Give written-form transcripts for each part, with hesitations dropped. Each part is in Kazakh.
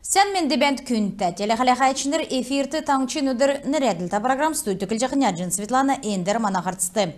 Sen men debent künte telehalahayçınır efirti tangçın ödür neredilta program stüdyo kılcakın Svetlana Ender manahartsты.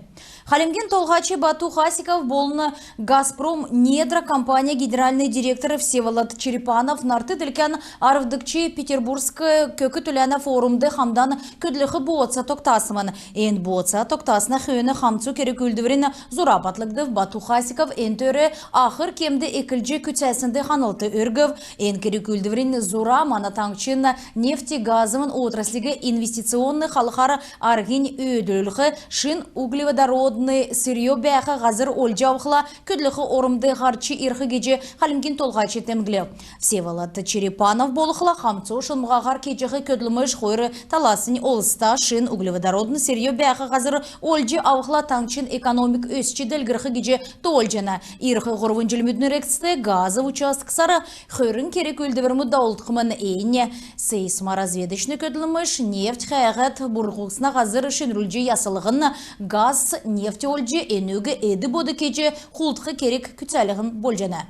Халимген толғачы Бату Хасиков болны Газпром недра компания генеральный директоры Всеволод Черепанов нарты тілкен арвдыкчы Петербургск көкі түләні форумды хамдан көдліхі боğatsa тоқтасымын. Ен боğatsa тоқтасына хүйіні хамцу керек үлдіверін зурапатлыгды Бату Хасиков ен төрі ақыр кемді екілжі күтсәсінді ханылты өргів. Ен керек үлдіверін зура манатаңчын нефтегазымын отраслиге инвестиционный халықары аргин өйділігі шын углеводородный сырье бәқі ғазыр ольжауқыла көдлігі орымды ғарчы ирхі геже Халимген толғачы темгілі. Всеволод Черепанов болықыла хамцу шынмағағар кечіғі көдліміш қойры таласын олыста шын углеводородный сырье бәқі ғазыр ольжы ауқыла таңчын экономик өсчі дәлгірхі геже толжана. Ирхі ғырвын жылмүдні рексті газы участксары хөрін керек өлді бір мұдда олтқымын әйіне. Сейсморазведочный көдліміш нефть қайғат бұрғылсына ғазыр үшін рүлжі ясылығын газ нефть ольжы энөгі әді боды кеже құлтқы керек күтсәлігін болжана.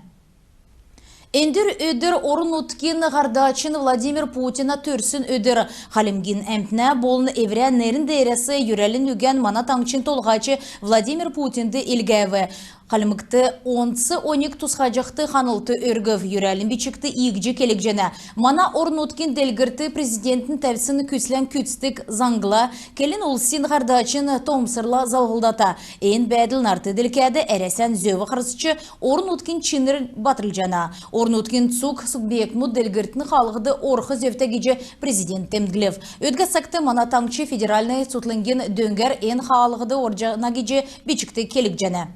Эндір өдір орын ұткен ғардачын Владимир Путина төрсін өдір. Халимген әмтіне болын евря нерін дейресі юрелін үген мана таңчын толғачы Владимир Путинді илгәві. Халимгті 10-12 тұсқажақты қанылты өргів юрелін бичікті игжі келек жена. Мана орын ұткен делгірті президенттің тәвсін күслен күтстік заңғыла, келін ұлсин ғардачын томсырла залғылдата. Эйн бәділ нарты делкәді әресен зөві қырсычы орын ұткен чинір батырыл жана. Орын ұткен цук субъект мұд делгіртін қалғыды орқы зөфті геже президент темдгілев. Өдгі сақты мана таңчы федеральный сутлынген дөңгер ен қалғыды оржана геже бичікті келек жана.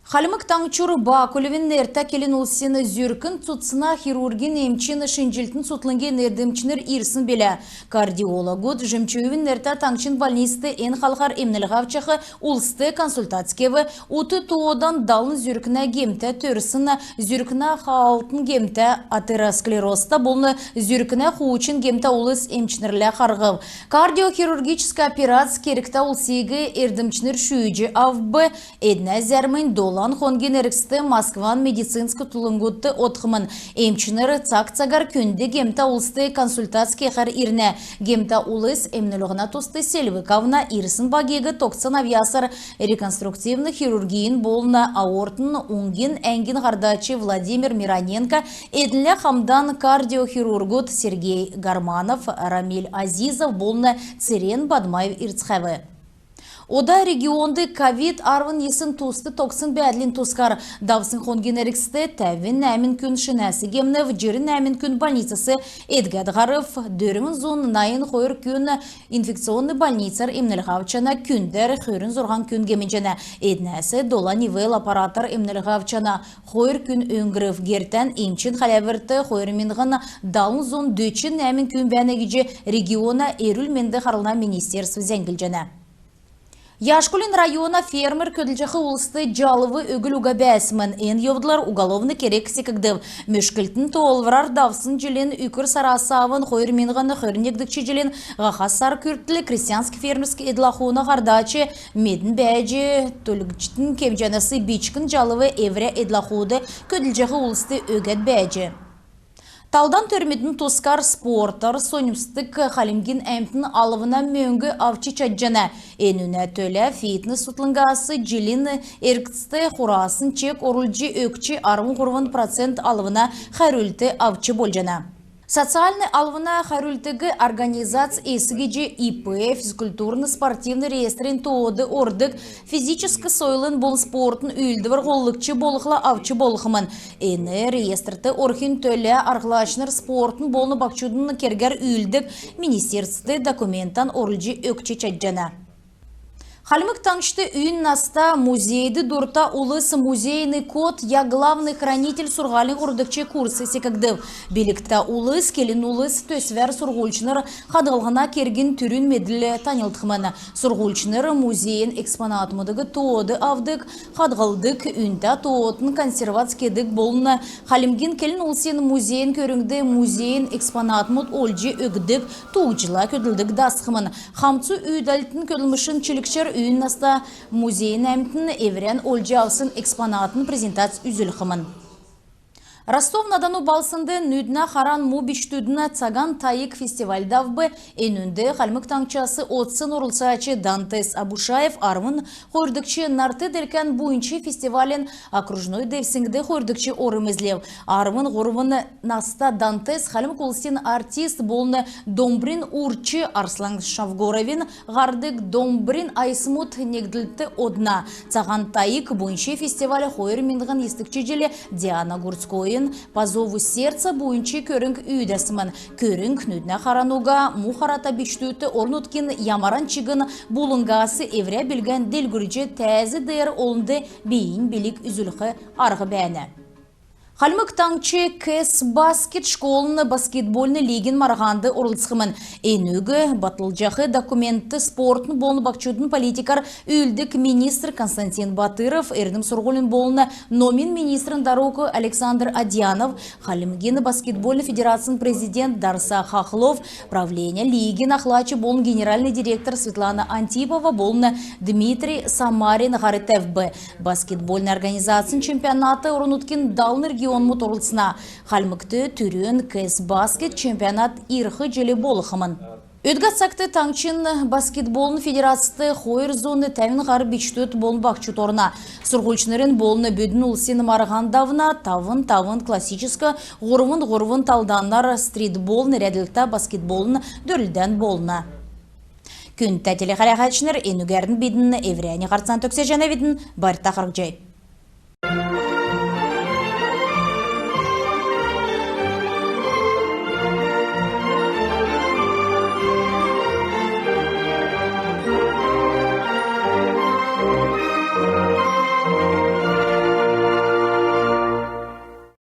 Халимык таңчур Бакулевин нерта келин улсины зүркін тұтсына хирургин емчіні шынжилтін сутлынген нердімчінер ирсын белі. Кардиологуд жемчуевин нерта таңчын больнисты ен халқар емнілғавчақы улсты консультацкеві уты туодан далын зүркіна гемті төрсіна зүркіна қалтын гемті атеросклероста болны зүркіна хуучын гемті улыс емчінерлі қарғып. Кардиохирургический операция керікті улсигі ердімчінер шүйджі авбы әдіне зәрмін Лан хонген эрексті Москван медицинскі тұлыңгутты отқымын. Емчінері цак-цагар көнді гемта улсты консультацкий қар ирне. Гемта улыс емнілігіна тосты селвікавна ирсын багегі тоқсан авиасар реконструктивны хирургиин болна аортын уңген әңген ғардачы Владимир Мироненко әділі хамдан кардиохирургут Сергей Гарманов, Рамиль Азизов болна Церен Бадмаев ирцхавы. Ода регионды ковид арвын есін тусты тоқсын бәділін тускар. Давсын хонген әріксті тәвін нәмін күн шынәсі гемнев жерін нәмін күн больницасы әдгәд ғарыф. Дөрімін зон найын қойыр күн инфекционный больницар емнілғавчана күндер қойырын зорған күн геменжені. Әднәсі дола нивел аппаратар емнілғавчана қойыр күн өңгірів гертен емчін қаләвірті қойыр менғын далын зон дөчін нәмін күн бәнегеже региона әріл менді қарылна министерство зәңгіл Яшкулин района фермер көділжіқі ұлысты жалывы өгіл уға бәсімін. Ен евдылар уголовны керек секігдів. Мөшкілтін тоолварар давсын желен үкір сарасавын қойыр менғаны қойырнегдікчі желен ғақасар күрттілі крестьянск фермерскі едлахуына ғардачы медін бәжі төлігчітін кемжанасы бичкін жалывы евре едлахуды көділжіқі ұлысты өгәд бәжі. Талдан төрметін тоскар спортар сонюстық Халимген әмтін алывына мөңгі авчы чаджана. Энуне төлі фитнес сутлыңғасы жилін әркісті құрасын чек орылжы өкчі 60% алывына қәрілті авчы болжана. Социальный алвына харультыгы организация эсігеже ИП, физкультурно-спортивный реестрин тоды ордык, физическі сойлын бол спортын үлдівір ғоллықчы болықла авчы болықымын. Әні реестрті орхин төлі арғылашыныр спортын болны бақчудың кергер үлдік министерсті документтан орылжы өкчі чаджана. Халимык таңшты үйін наста музейді дұрта улыс музейный код я главный хранитель сурғалин ғұрдықчы курсы секігдів. Белікті улыс келін улыс төсвер сурғулчыныр қадылғына керген түрін меділі танылтқыманы. Сурғулчыныр музейін экспонатмыдығы тоды авдық, қадғылдық үнті тоотын консерватскедік болыны. Халимген келін улсын музейін көріңді музейін экспонатмыд олжы өгдік туғжыла көділдік дасқымын. Хамцу үйдәлтін көділмішін чілікшер үйін наста музейін әмтін еврен олжы алсын экспонатын презентация үзілхімін. Ростов-на-Дону балсынды нүдна харан му биштүдіна цаган тайык фестивальдавбы энүнді қалмык таңчасы отсын урылсачы Дантес Абушаев армын қойырдыкчы нарты делкен буйынчы фестивален окружной девсингді қойырдыкчы орымызлев. Армын ғорвын наста Дантес қалмык улсын артист болны Домбрин урчы Арслан Шавгоровин ғардык Домбрин айсмут негділті одна. Цаган тайык буйынчы фестивалі қойыр миндіған естікчі желі Диана Гурцкой по зову сердца буйынчы көрінг үйдесімін. Көрінг нүдіне қарануға мұхарата биштүйті орнуткин ямаран чигын булынгасы евре білген делгүріже тәзі дейір олынды бейін білік үзіліқі арғы бәні. Қалмык таңчы КС баскет школыны баскетбольны лигин марғанды орылсқымын. Энүгі батылжақы документті спортын болны бақчудын политикар үлдік министр Константин Батыров, эрдім сұрғылын болны номин министрін дороғы Александр Адьянов, Қалымген баскетбольны федерациян президент Дарса Хахлов, правление лигин ахлачы болны генеральный директор Светлана Антипова болны Дмитрий Самарин Гаритевбы. Баскетбольны организациян чемпионаты орынуткин далны регион моторлысына. Қалмыкты түрін КС баскет чемпионат ирхы желі болықымын. Өтгатсакты таңчын баскетболны федерацияты қойыр зоны тәмін ғары бечтөт болын бақчу торына. Сұрғылчынырын болыны бөдің ұлсені марғандавына тавын классическа ғорвын талданлар стритболны рәділікті баскетболны дөрілден болына. Күн тәтелі қарақатшыныр енугердің бедіні еврияне қарцан төксе жана бедін бар тақырық жай.